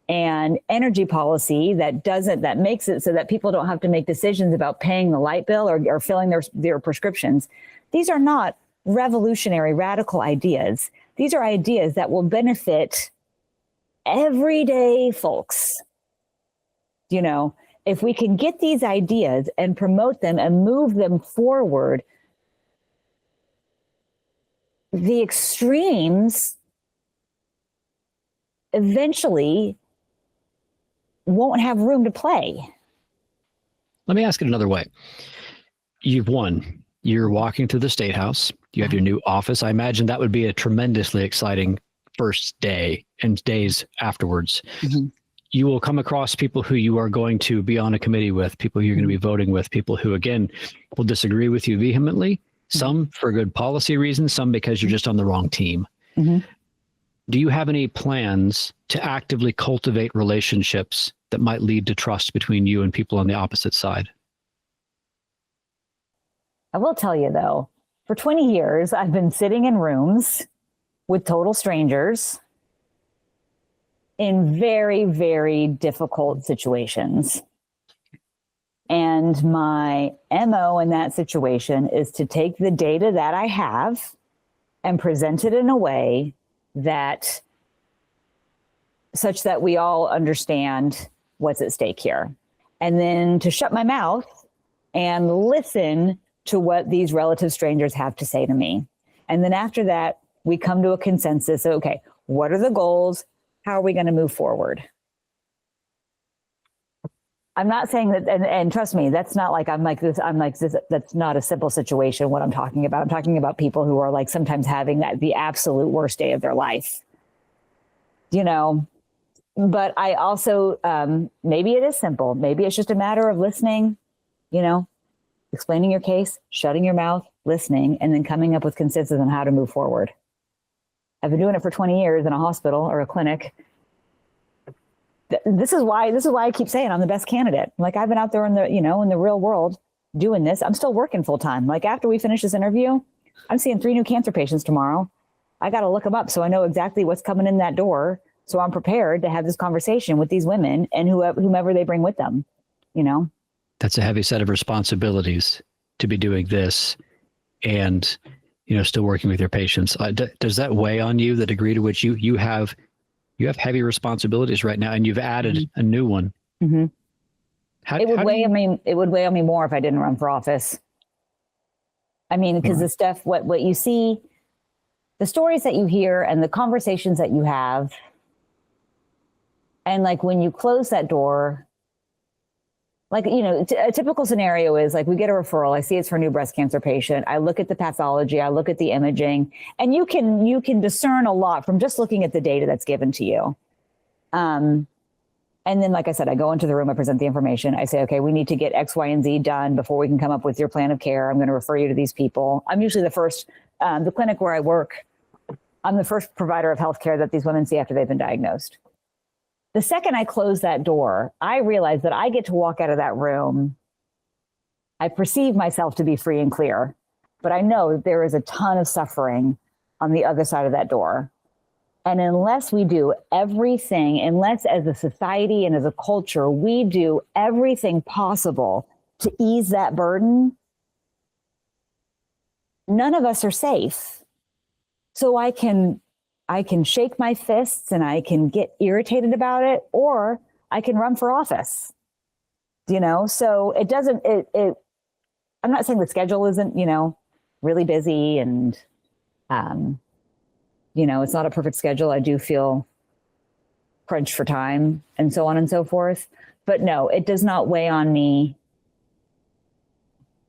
and energy policy that makes it so that people don't have to make decisions about paying the light bill or filling their prescriptions. These are not revolutionary, radical ideas. These are ideas that will benefit everyday folks. If we can get these ideas and promote them and move them forward, the extremes eventually won't have room to play. Let me ask it another way. You've won. You're walking through the State House. You have your new office. I imagine that would be a tremendously exciting first day and days afterwards. Mm-hmm. You will come across people who you are going to be on a committee with, people you're going to be voting with, people who, again, will disagree with you vehemently, some for good policy reasons, some because you're just on the wrong team. Mm-hmm. Do you have any plans to actively cultivate relationships that might lead to trust between you and people on the opposite side? I will tell you, though, for 20 years, I've been sitting in rooms with total strangers in very, very difficult situations. And my MO in that situation is to take the data that I have and present it in a way that such that we all understand what's at stake here. And then to shut my mouth and listen to what these relative strangers have to say to me. And then after that, we come to a consensus. Okay, what are the goals? How are we going to move forward? I'm not saying that, and trust me, that's not I'm like this. That's not a simple situation, what I'm talking about. I'm talking about people who are sometimes having the absolute worst day of their life. But I also, maybe it is simple. Maybe it's just a matter of listening, explaining your case, shutting your mouth, listening, and then coming up with consensus on how to move forward. I've been doing it for 20 years in a hospital or a clinic. This is why I keep saying I'm the best candidate. I've been out there in the real world doing this. I'm still working full time. After we finish this interview, I'm seeing 3 new cancer patients tomorrow. I got to look them up so I know exactly what's coming in that door. So I'm prepared to have this conversation with these women and whomever they bring with them, That's a heavy set of responsibilities to be doing this and, still working with your patients. Does that weigh on you, the degree to which you have heavy responsibilities right now, and you've added a new one? Mm-hmm. It would weigh on me more if I didn't run for office. Because the stuff, what you see, the stories that you hear and the conversations that you have, and when you close that door, a typical scenario is we get a referral. I see it's for a new breast cancer patient. I look at the pathology. I look at the imaging, and you can discern a lot from just looking at the data that's given to you. And then, like I said, I go into the room, I present the information. I say, okay, we need to get X, Y, and Z done before we can come up with your plan of care. I'm going to refer you to these people. I'm usually the first, the clinic where I work, I'm the first provider of healthcare that these women see after they've been diagnosed. The second I close that door, I realize that I get to walk out of that room. I perceive myself to be free and clear, but I know that there is a ton of suffering on the other side of that door. And unless we do everything, unless as a society and as a culture, we do everything possible to ease that burden, none of us are safe. So I can shake my fists and I can get irritated about it, or I can run for office. So it doesn't, I'm not saying the schedule isn't, really busy and, it's not a perfect schedule. I do feel crunched for time and so on and so forth. But no, it does not weigh on me.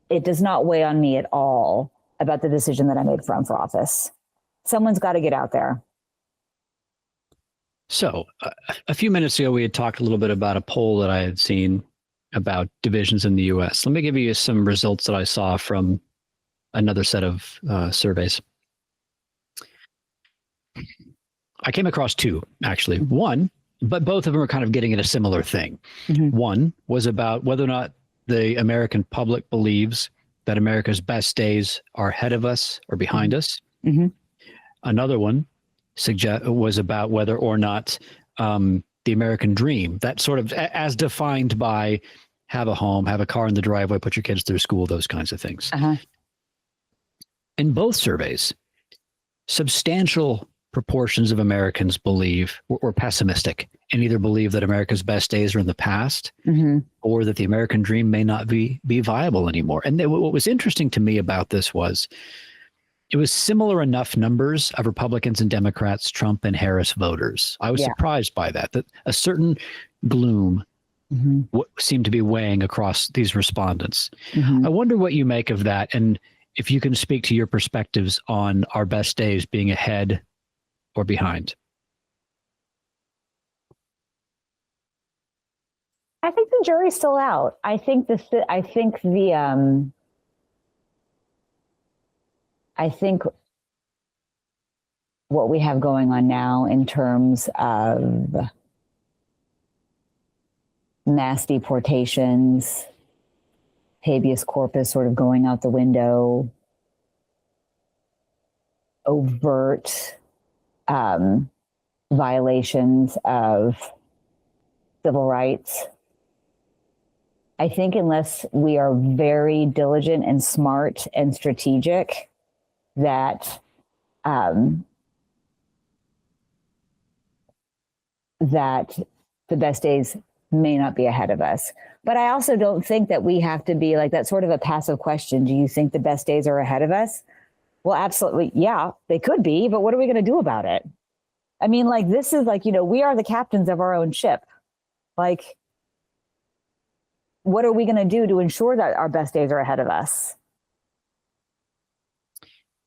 It does not weigh on me at all about the decision that I made for office. Someone's got to get out there. So a few minutes ago, we had talked a little bit about a poll that I had seen about divisions in the U.S. Let me give you some results that I saw from another set of surveys. I came across two, actually. One, but both of them are kind of getting at a similar thing. Mm-hmm. One was about whether or not the American public believes that America's best days are ahead of us or behind mm-hmm. us. Mm-hmm. Another one was about whether or not the American dream, that sort of as defined by have a home, have a car in the driveway, put your kids through school, those kinds of things. Uh-huh. In both surveys, substantial proportions of Americans believe or pessimistic and either believe that America's best days are in the past mm-hmm. or that the American dream may not be viable anymore. And what was interesting to me about this was it was similar enough numbers of Republicans and Democrats, Trump and Harris voters. I was surprised by that a certain gloom mm-hmm. seemed to be weighing across these respondents. Mm-hmm. I wonder what you make of that. And if you can speak to your perspectives on our best days being ahead or behind. I think the jury's still out. I think what we have going on now in terms of mass deportations, habeas corpus sort of going out the window, overt violations of civil rights. I think unless we are very diligent and smart and strategic, that that the best days may not be ahead of us. But I also don't think that we have to be like that sort of a passive question. Do you think the best days are ahead of us? Well, absolutely. Yeah, they could be, but what are we going to do about it? I mean, like, this is like, we are the captains of our own ship. Like, what are we going to do to ensure that our best days are ahead of us?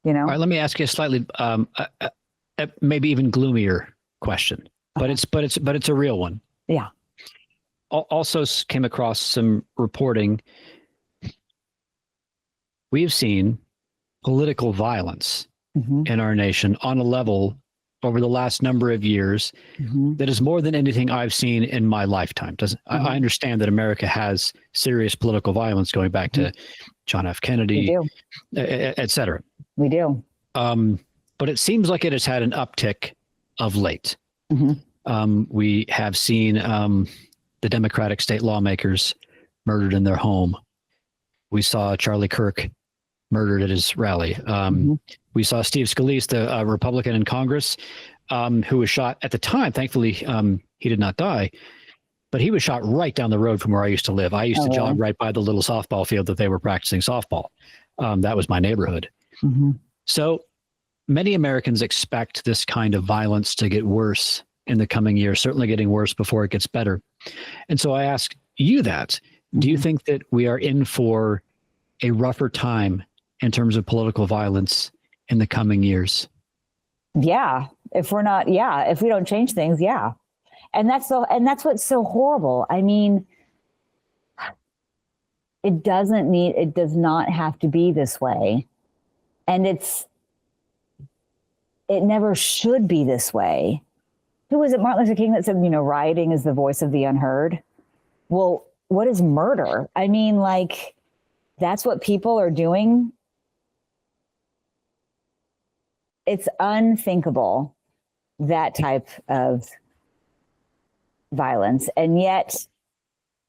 All right, let me ask you a slightly, maybe even gloomier question, but it's a real one. Yeah. Also came across some reporting. We've seen political violence mm-hmm. in our nation on a level over the last number of years mm-hmm. that is more than anything I've seen in my lifetime. Mm-hmm. I understand that America has serious political violence going back mm-hmm. to John F. Kennedy, et cetera. We do. But it seems like it has had an uptick of late. Mm-hmm. We have seen the Democratic state lawmakers murdered in their home. We saw Charlie Kirk murdered at his rally. Mm-hmm. We saw Steve Scalise, the Republican in Congress, who was shot at the time. Thankfully, he did not die, but he was shot right down the road from where I used to live. I used to jog right by the little softball field that they were practicing softball. That was my neighborhood. Mm-hmm. So many Americans expect this kind of violence to get worse in the coming year, certainly getting worse before it gets better. And so I ask you that, mm-hmm. do you think that we are in for a rougher time in terms of political violence in the coming years? Yeah. If we don't change things, yeah. And that's what's so horrible. I mean, it does not have to be this way. And it never should be this way. Who was it, Martin Luther King, that said, rioting is the voice of the unheard? Well, what is murder? I mean, like, that's what people are doing. It's unthinkable, that type of violence. And yet,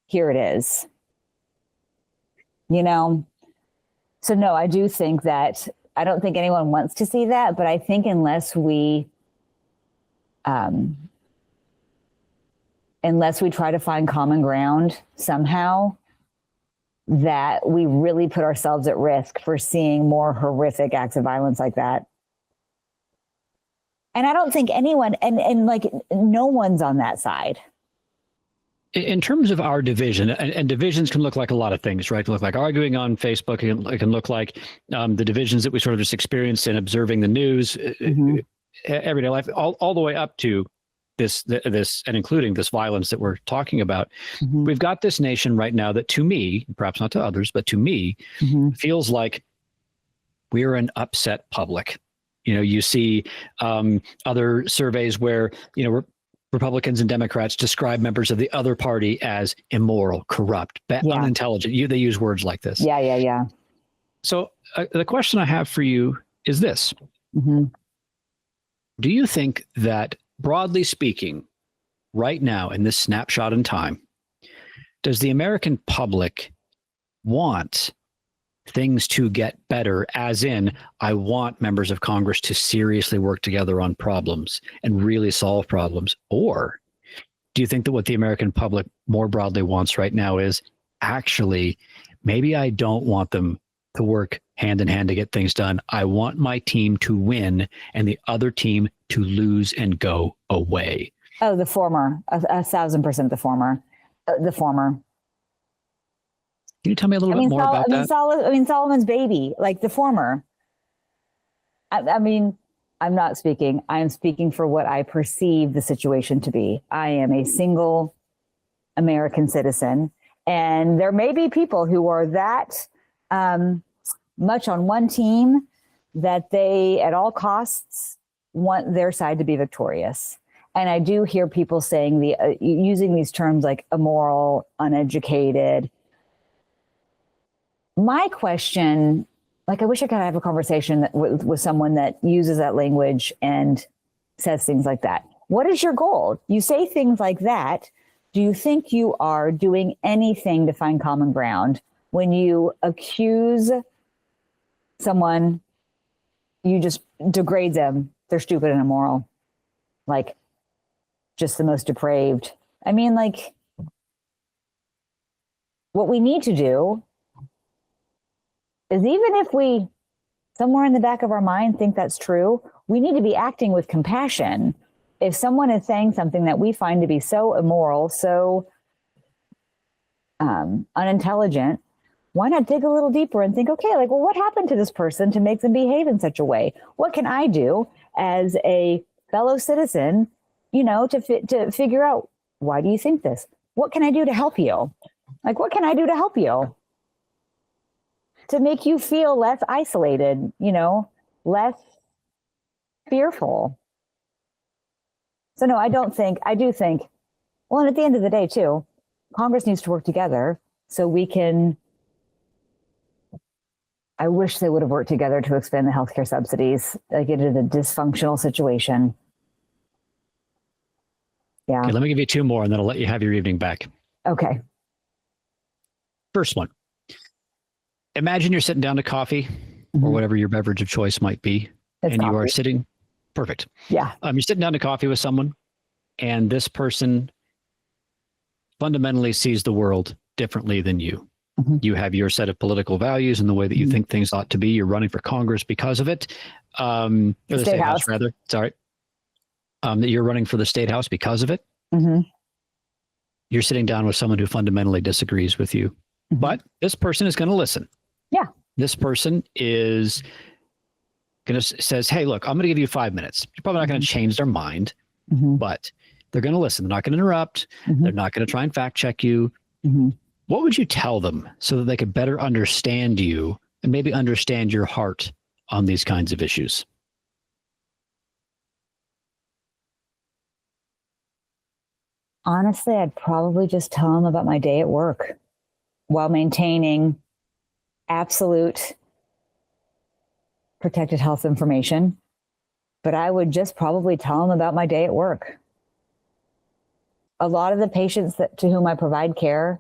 here it is. So no, I do think that, I don't think anyone wants to see that, but I think unless we try to find common ground somehow, that we really put ourselves at risk for seeing more horrific acts of violence like that. And I don't think anyone, and like, no one's on that side. In terms of our division, and divisions can look like a lot of things, right? It can look like arguing on Facebook. It can look like the divisions that we sort of just experience in observing the news, everyday life, all the way up to this, and including this violence that we're talking about. We've got this nation right now that, to me, perhaps not to others, but to me, feels like we're an upset public. You see other surveys where, Republicans and Democrats describe members of the other party as immoral, corrupt, unintelligent. They use words like this. Yeah. So the question I have for you is this. Do you think that, broadly speaking, right now in this snapshot in time, does the American public want things to get better, as in, I want members of Congress to seriously work together on problems and really solve problems? Or do you think that what the American public more broadly wants right now is, actually, maybe I don't want them to work hand in hand to get things done. I want my team to win and the other team to lose and go away? Oh, the former, 1,000% the former. The former. Can you tell me a little bit more about that? Solomon's baby, like the former. I mean, I'm not speaking. I am speaking for what I perceive the situation to be. I am a single American citizen, and there may be people who are that much on one team that they, at all costs, want their side to be victorious. And I do hear people saying using these terms like immoral, uneducated. My question, like, I wish I could have a conversation with someone that uses that language and says things like that. What is your goal? You say things like that. Do you think you are doing anything to find common ground when you accuse someone, you just degrade them? They're stupid and immoral. Like, just the most depraved. I mean, like, what we need to do is, even if we somewhere in the back of our mind think that's true, we need to be acting with compassion. If someone is saying something that we find to be so immoral, so unintelligent, why not dig a little deeper and think, okay, like, well, what happened to this person to make them behave in such a way? What can I do as a fellow citizen, to figure out, why do you think this? What can I do to help you? Like, what can I do to help you? To make you feel less isolated, less fearful. So no, I do think, well, and at the end of the day too, Congress needs to work together so we can, I wish they would have worked together to expand the healthcare subsidies. Like, it is a dysfunctional situation. Yeah. Okay, let me give you two more and then I'll let you have your evening back. Okay. First one. Imagine you're sitting down to coffee or whatever your beverage of choice might be. It's and coffee. You are sitting, perfect. Yeah. You're sitting down to coffee with someone and this person fundamentally sees the world differently than you. You have your set of political values and the way that you think things ought to be. You're running for Congress because of it. Or the State House, rather. Sorry. That you're running for the State House because of it. You're sitting down with someone who fundamentally disagrees with you. But this person is going to listen. Yeah. This person is going to says, hey, look, I'm going to give you 5 minutes. You're probably not going to change their mind, but they're going to listen. They're not going to interrupt. They're not going to try and fact check you. What would you tell them so that they could better understand you and maybe understand your heart on these kinds of issues? Honestly, I'd probably just tell them about my day at work while maintaining absolute protected health information. But I would just probably tell them about my day at work. A lot of the patients to whom I provide care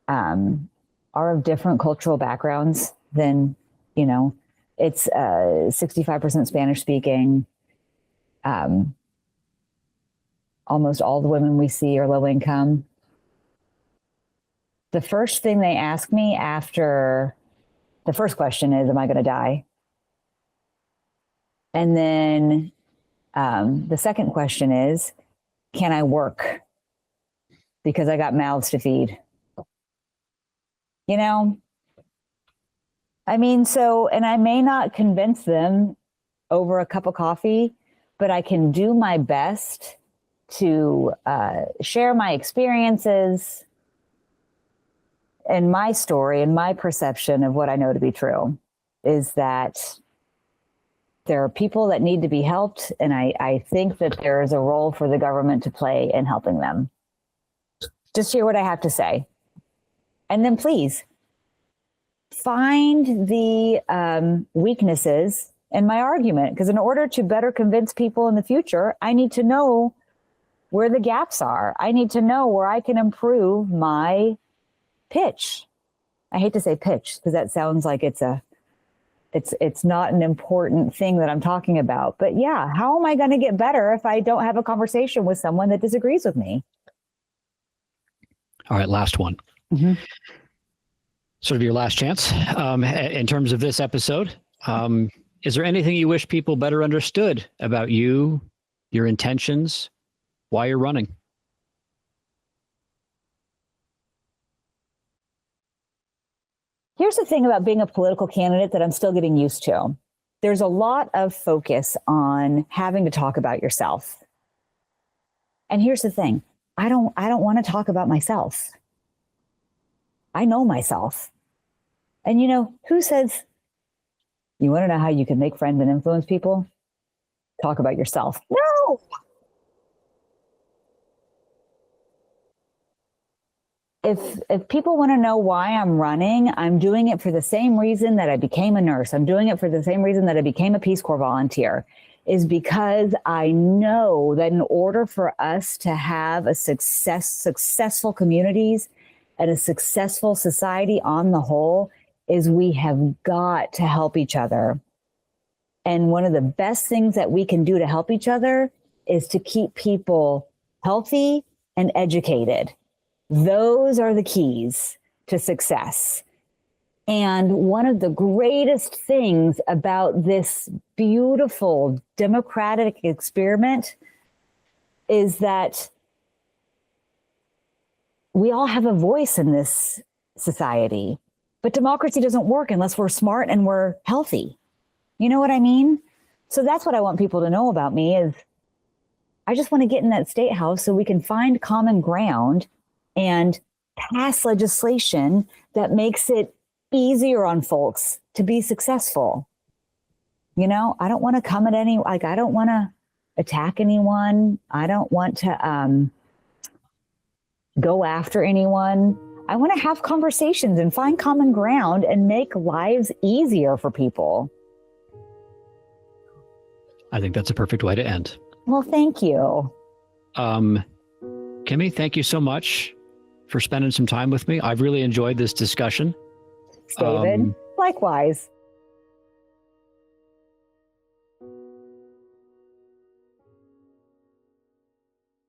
are of different cultural backgrounds than, it's 65% Spanish speaking. Almost all the women we see are low income. The first thing they ask me after the first question is, am I going to die? And then the second question is, can I work? Because I got mouths to feed. And I may not convince them over a cup of coffee, but I can do my best to share my experiences and my story and my perception of what I know to be true is that there are people that need to be helped. And I think that there is a role for the government to play in helping them. Just hear what I have to say. And then please find the weaknesses in my argument, because in order to better convince people in the future, I need to know where the gaps are. I need to know where I can improve my pitch. I hate to say pitch because that sounds like it's not an important thing that I'm talking about. But yeah, how am I going to get better if I don't have a conversation with someone that disagrees with me? All right, last one. Mm-hmm. Sort of your last chance in terms of this episode. Is there anything you wish people better understood about you, your intentions, why you're running? Here's the thing about being a political candidate that I'm still getting used to. There's a lot of focus on having to talk about yourself. And here's the thing. I don't want to talk about myself. I know myself. And who says, you want to know how you can make friends and influence people? Talk about yourself. No. If people want to know why I'm running, I'm doing it for the same reason that I became a nurse. I'm doing it for the same reason that I became a Peace Corps volunteer, is because I know that in order for us to have a successful communities and a successful society on the whole, is we have got to help each other. And one of the best things that we can do to help each other is to keep people healthy and educated. Those are the keys to success. And one of the greatest things about this beautiful democratic experiment is that we all have a voice in this society. But democracy doesn't work unless we're smart and we're healthy. You know what I mean? So that's what I want people to know about me is I just want to get in that state house so we can find common ground and pass legislation that makes it easier on folks to be successful. I don't want to come at I don't want to attack anyone. I don't want to go after anyone. I want to have conversations and find common ground and make lives easier for people. I think that's a perfect way to end. Well, thank you. Kimmie, thank you so much for spending some time with me. I've really enjoyed this discussion. David, likewise.